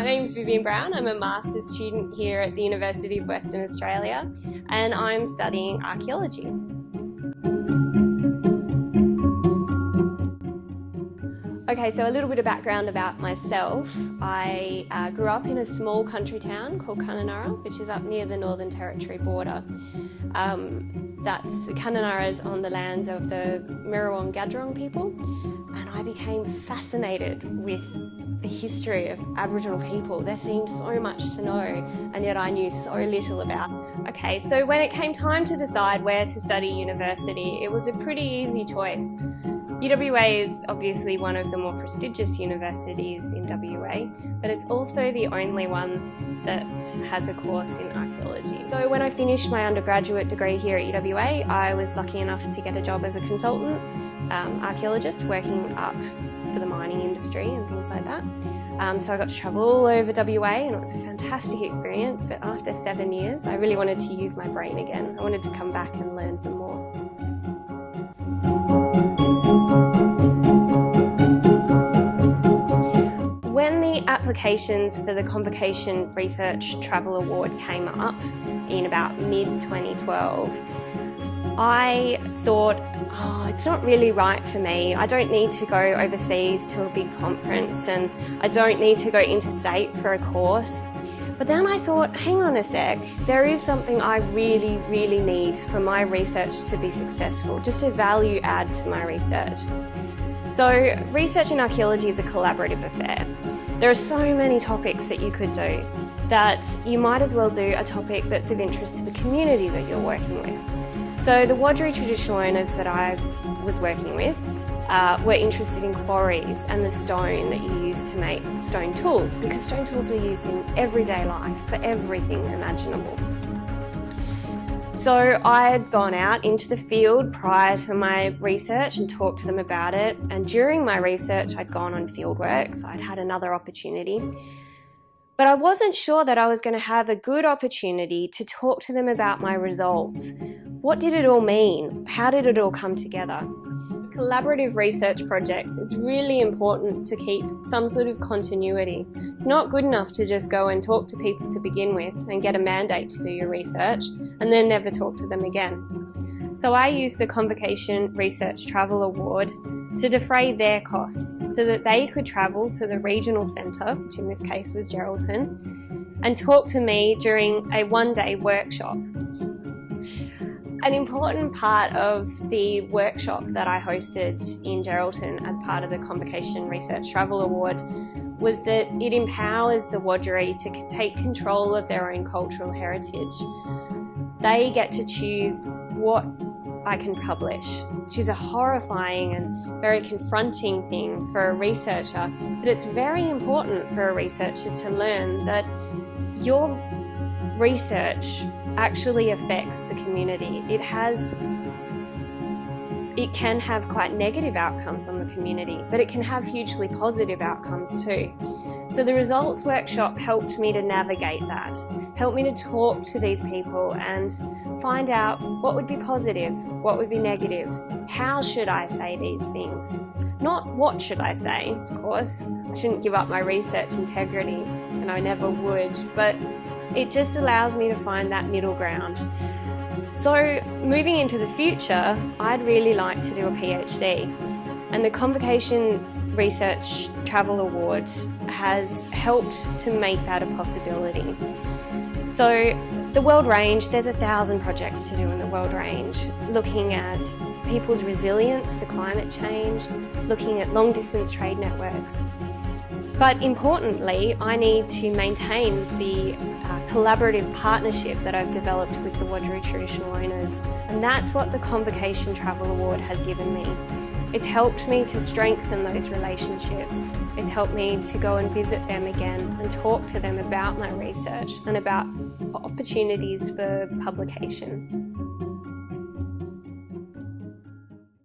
My name's Viviene Brown. I'm a master's student here at the University of Western Australia, and I'm studying archaeology. Okay, so a little bit of background about myself. I grew up in a small country town called Kununurra, which is up near the Northern Territory border. Kununurra is on the lands of the Mirrawong Gadjurong people, and I became fascinated with the history of Aboriginal people. There seemed so much to know, and yet I knew so little about. Okay, so when it came time to decide where to study university, it was a pretty easy choice. UWA is obviously one of the more prestigious universities in WA, but it's also the only one that has a course in archaeology. So when I finished my undergraduate degree here at UWA, I was lucky enough to get a job as a consultant archaeologist working up for the mining industry and things like that. So I got to travel all over WA, and it was a fantastic experience, but after 7 years I really wanted to use my brain again. I wanted to come back and learn some more. When the applications for the Convocation Research Travel Award came up in about mid-2012, I thought, it's not really right for me. I don't need to go overseas to a big conference, and I don't need to go interstate for a course. But then I thought, hang on a sec, there is something I really, really need for my research to be successful, just a value add to my research. So research in archaeology is a collaborative affair. There are so many topics that you could do that you might as well do a topic that's of interest to the community that you're working with. So the Wiradjuri traditional owners that I was working with were interested in quarries and the stone that you use to make stone tools, because stone tools were used in everyday life for everything imaginable. So I had gone out into the field prior to my research and talked to them about it, and during my research I'd gone on field work, so I'd had another opportunity. But I wasn't sure that I was going to have a good opportunity to talk to them about my results. What did it all mean? How did it all come together? Collaborative research projects, it's really important to keep some sort of continuity. It's not good enough to just go and talk to people to begin with and get a mandate to do your research and then never talk to them again. So I used the Convocation Research Travel Award to defray their costs so that they could travel to the regional centre, which in this case was Geraldton, and talk to me during a one-day workshop. An important part of the workshop that I hosted in Geraldton as part of the Convocation Research Travel Award was that it empowers the Wiradjuri to take control of their own cultural heritage. They get to choose what I can publish, which is a horrifying and very confronting thing for a researcher, but it's very important for a researcher to learn that your research actually affects the community. It can have quite negative outcomes on the community, but it can have hugely positive outcomes too. So the results workshop helped me to navigate that, helped me to talk to these people and find out what would be positive, what would be negative, how should I say these things. Not what should I say, of course. I shouldn't give up my research integrity, and I never would, but it just allows me to find that middle ground. So moving into the future, I'd really like to do a PhD, and the Convocation Research Travel Award has helped to make that a possibility. So the World Range, there's 1,000 projects to do in the World Range, looking at people's resilience to climate change, looking at long distance trade networks. But importantly, I need to maintain the collaborative partnership that I've developed with the Wiradjuri traditional owners, and that's what the Convocation Travel Award has given me. It's helped me to strengthen those relationships. It's helped me to go and visit them again and talk to them about my research and about opportunities for publication.